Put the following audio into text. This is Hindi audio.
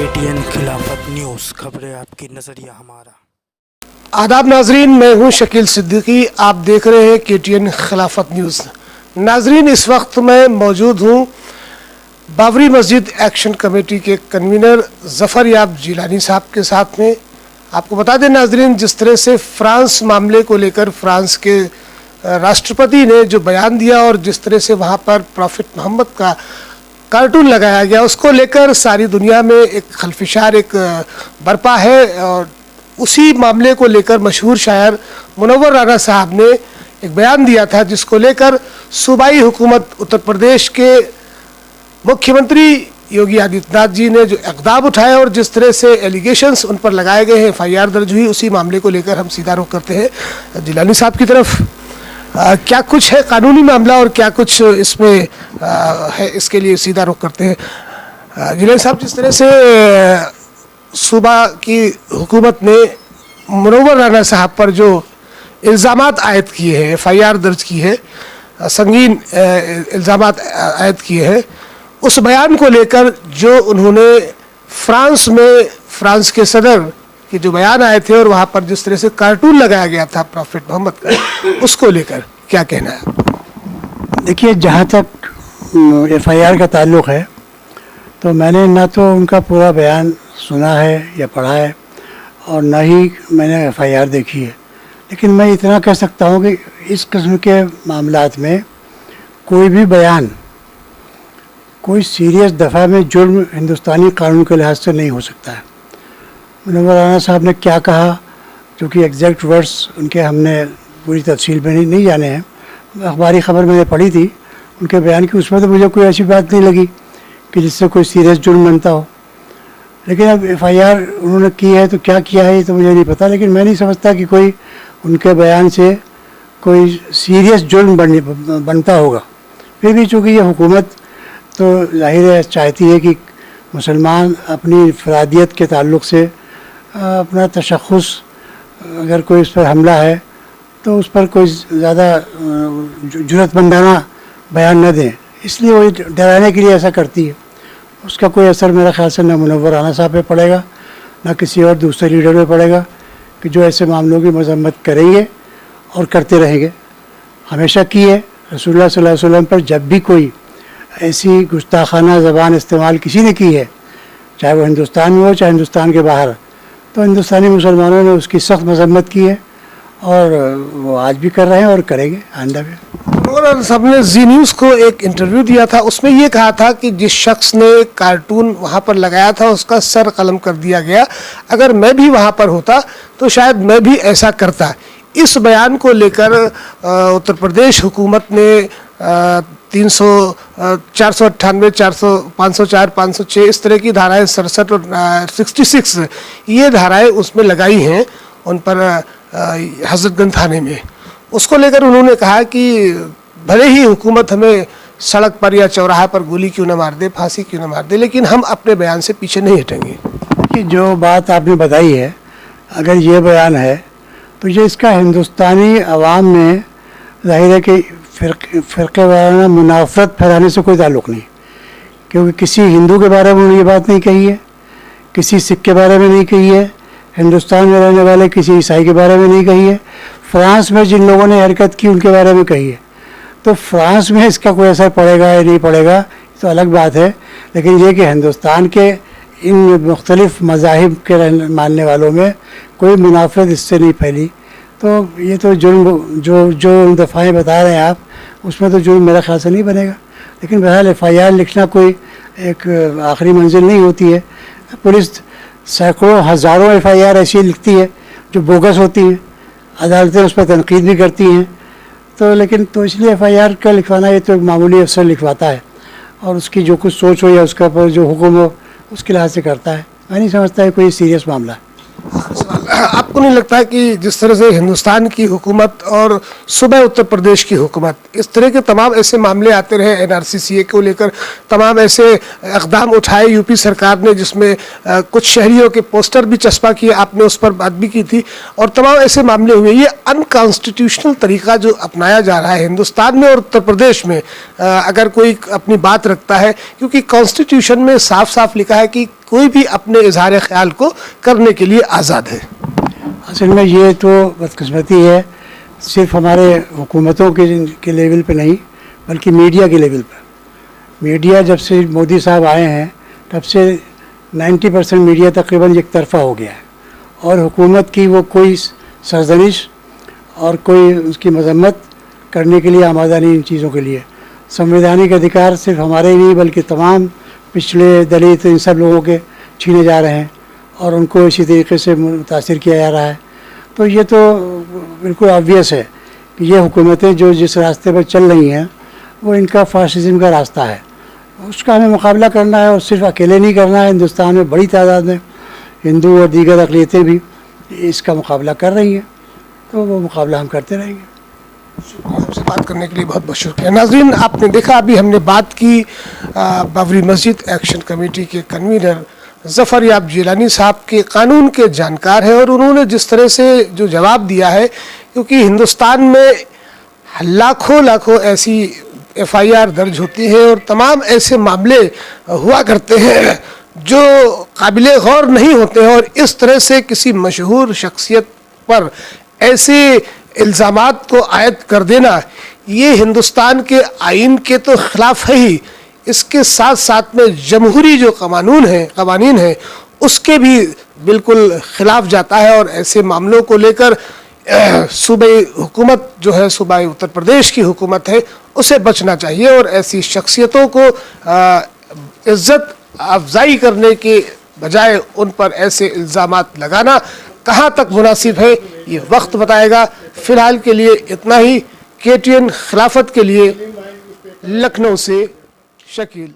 KTN खिलाफत न्यूज़, खबरें आपकी, नजरिया हमारा। आदाब नाजरीन, मैं हूं शकील सिद्दीकी। आप देख रहे हैं KTN खिलाफत न्यूज़। नाजरीन, इस वक्त मैं मौजूद हूं बाबरी मस्जिद एक्शन कमेटी के कन्वीनर ज़फ़र याब जिलानी साहब के साथ में। आपको बता दें नाजरीन, जिस तरह से फ्रांस मामले को लेकर फ्रांस के राष्ट्रपति ने जो बयान दिया और जिस तरह से वहाँ पर प्रॉफिट मोहम्मद का कार्टून लगाया गया, उसको लेकर सारी दुनिया में एक खलफिशार एक बरपा है। और उसी मामले को लेकर मशहूर शायर मुनव्वर राना साहब ने एक बयान दिया था, जिसको लेकर सूबाई हुकूमत उत्तर प्रदेश के मुख्यमंत्री योगी आदित्यनाथ जी ने जो इक़दाम उठाए और जिस तरह से एलिगेशंस उन पर लगाए गए हैं, FIR दर्ज हुई, उसी मामले को लेकर हम सीधा रुख करते हैं जिलानी साहब की तरफ। क्या कुछ है कानूनी मामला और क्या कुछ इसमें है, इसके लिए सीधा रुख करते हैं। जिलानी साहब, जिस तरह से सूबा की हुकूमत ने मुनव्वर राना साहब पर जो इल्ज़ामात आयद किए हैं, FIR दर्ज की है, संगीन इल्ज़ामात आयद किए हैं, उस बयान को लेकर जो उन्होंने फ्रांस के सदर कि जो बयान आए थे और वहाँ पर जिस तरह से कार्टून लगाया गया था प्रॉफिट मोहम्मद का, उसको लेकर क्या कहना है। देखिए, जहाँ तक FIR का ताल्लुक़ है तो मैंने ना तो उनका पूरा बयान सुना है या पढ़ा है और ना ही मैंने FIR देखी है, लेकिन मैं इतना कह सकता हूँ कि इस किस्म के मामलात में कोई भी बयान कोई सीरियस दफ़ा में जुर्म हिंदुस्तानी कानून के लिहाज से नहीं हो सकता है। मुनव्वर राना साहब ने क्या कहा, जो कि एग्जैक्ट वर्ड्स उनके हमने पूरी तफसील में नहीं जाने हैं, अखबारी ख़बर मैंने पढ़ी थी उनके बयान की, उसमें तो मुझे कोई ऐसी बात नहीं लगी कि जिससे कोई सीरियस जुर्म बनता हो। लेकिन अब FIR उन्होंने की है तो क्या किया है ये तो मुझे नहीं पता, लेकिन मैं नहीं समझता कि कोई उनके बयान से कोई सीरियस जुर्म बनता होगा। फिर भी चूँकि ये हुकूमत तो ज़ाहिर है चाहती है कि मुसलमान अपनी इनफरादियत के ताल्लुक़ से अपना तशख़्ख़ुस, अगर कोई उस पर हमला है तो उस पर कोई ज़्यादा जुर्रतमंदाना बयान न दें, इसलिए वो डराने के लिए ऐसा करती है। उसका कोई असर मेरा ख़्याल से न मुनव्वर राना साहब पे पड़ेगा न किसी और दूसरे लीडर पे पड़ेगा, कि जो ऐसे मामलों की मज़म्मत करेंगे और करते रहेंगे। हमेशा की है। रसूलुल्लाह सल्लल्लाहु अलैहि वसल्लम पर जब भी कोई ऐसी गुस्ताखाना ज़बान इस्तेमाल किसी ने की है, चाहे वो हिंदुस्तान में हो चाहे हिंदुस्तान के बाहर, तो हिंदुस्तानी मुसलमानों ने उसकी सख्त मजम्मत की है और वो आज भी कर रहे हैं और करेंगे आइंदा भी। मुनव्वर साहब ने जी न्यूज़ को एक इंटरव्यू दिया था, उसमें ये कहा था कि जिस शख्स ने कार्टून वहाँ पर लगाया था उसका सर कलम कर दिया गया, अगर मैं भी वहाँ पर होता तो शायद मैं भी ऐसा करता। इस बयान को लेकर उत्तर प्रदेश हुकूमत ने 498, 504, 506 इस तरह की धाराएं, 67 और 66 ये धाराएं उसमें लगाई हैं उन पर हजरतगंज थाने में। उसको लेकर उन्होंने कहा कि भले ही हुकूमत हमें सड़क पर या चौराहे पर गोली क्यों न मार दे, फांसी क्यों न मार दे, लेकिन हम अपने बयान से पीछे नहीं हटेंगे। कि जो बात आपने बताई है, अगर ये बयान है तो ये इसका हिंदुस्तानी अवाम में ज़ाहिर है कि फ़िरक़े वाराना मुनाफ़रत फैलाने से कोई ताल्लुक़ नहीं, क्योंकि किसी हिंदू के बारे में उन्होंने ये बात नहीं कही है, किसी सिख के बारे में नहीं कही है, हिंदुस्तान में रहने वाले किसी ईसाई के बारे में नहीं कही है, फ्रांस में जिन लोगों ने हरकत की उनके बारे में कही है। तो फ्रांस में इसका कोई असर पड़ेगा या नहीं पड़ेगा तो अलग बात है, लेकिन ये कि हिंदुस्तान के इन मुख्तलिफ़ मज़ाहिब के मानने वालों में कोई मुनाफ़रत इससे नहीं फैली, तो ये तो जुर्म जो दफ़ाएँ बता रहे हैं आप, उसमें तो जुर्म मेरा ख्याल से नहीं बनेगा। लेकिन बहरहाल FIR लिखना कोई एक आखिरी मंजिल नहीं होती है। पुलिस सैकड़ों हज़ारों FIR ऐसी लिखती है जो बोगस होती हैं, अदालतें उस पर तनकीद भी करती हैं। तो लेकिन तो इसलिए FIR का लिखवाना ये तो एक मामूली अफसर लिखवाता है और उसकी जो कुछ सोच हो या उसका पर जो हुक्म हो उसके लिहाज से करता है। मैं नहीं समझता है कोई सीरियस मामला है। आपको आपको नहीं लगता है कि जिस तरह से हिंदुस्तान की हुकूमत और सूबे उत्तर प्रदेश की हुकूमत इस तरह के तमाम ऐसे मामले आते रहे, NRC को लेकर तमाम ऐसे इक़दाम उठाए यूपी सरकार ने, जिसमें कुछ शहरियों के पोस्टर भी चस्पा किए, आपने उस पर बात भी की थी, और तमाम ऐसे मामले हुए। ये अनकॉन्स्टिट्यूशनल तरीका जो अपनाया जा रहा है हिंदुस्तान में और उत्तर प्रदेश में, अगर कोई अपनी बात रखता है, क्योंकि कॉन्स्टिट्यूशन में साफ साफ लिखा है कि कोई भी अपने इजहार ख्याल को करने के लिए आज़ाद है। असल में ये तो बदकिस्मती है, सिर्फ हमारे हुकूमतों के लेवल पे नहीं बल्कि मीडिया के लेवल पर। मीडिया जब से मोदी साहब आए हैं तब से 90% मीडिया तकरीबन एक तरफा हो गया है, और हुकूमत की वो कोई सरजनिश और कोई उसकी मजम्मत करने के लिए आमादा नहीं इन चीज़ों के लिए। संवैधानिक अधिकार सिर्फ हमारे ही नहीं बल्कि तमाम पिछड़े, दलित, इन सब लोगों के छीने जा रहे हैं और उनको इसी तरीके से मुतासिर किया जा रहा है। तो ये तो बिल्कुल ऑब्वियस है कि ये हुकूमतें जो जिस रास्ते पर चल रही हैं वो इनका फाशिज़म का रास्ता है, उसका हमें मुकाबला करना है, और सिर्फ अकेले नहीं करना है। हिंदुस्तान में बड़ी तादाद में हिंदू और दीगर अक़लियतें भी इसका मुकाबला कर रही हैं, तो वो मुकाबला हम करते रहेंगे। आपसे बात करने के लिए बहुत बहुत शुक्रिया। नाज़रीन, आपने देखा अभी हमने बात की बाबरी मस्जिद एक्शन कमेटी के कन्वीनर ज़फ़र याब जिलानी साहब के, कानून के जानकार हैं, और उन्होंने जिस तरह से जो जवाब दिया है, क्योंकि हिंदुस्तान में लाखों ऐसी FIR दर्ज होती है और तमाम ऐसे मामले हुआ करते हैं जो काबिले गौर नहीं होते हैं, और इस तरह से किसी मशहूर शख्सियत पर ऐसे इल्ज़ामात को आयद कर देना, ये हिंदुस्तान के आइन के तो ख़िलाफ़ है ही, इसके साथ साथ में जमहूरी जो कवानीन हैं उसके भी बिल्कुल ख़िलाफ़ जाता है। और ऐसे मामलों को लेकर सूबाई हुकूमत जो है, सूबाई उत्तर प्रदेश की हुकूमत है, उसे बचना चाहिए, और ऐसी शख्सियतों को इज़्ज़त अफजाई करने के बजाय उन पर ऐसे इल्ज़ामात लगाना कहाँ तक मुनासिब है ये वक्त बताएगा। फ़िलहाल के लिए इतना ही। KTN खिलाफत के लिए लखनऊ से शकील।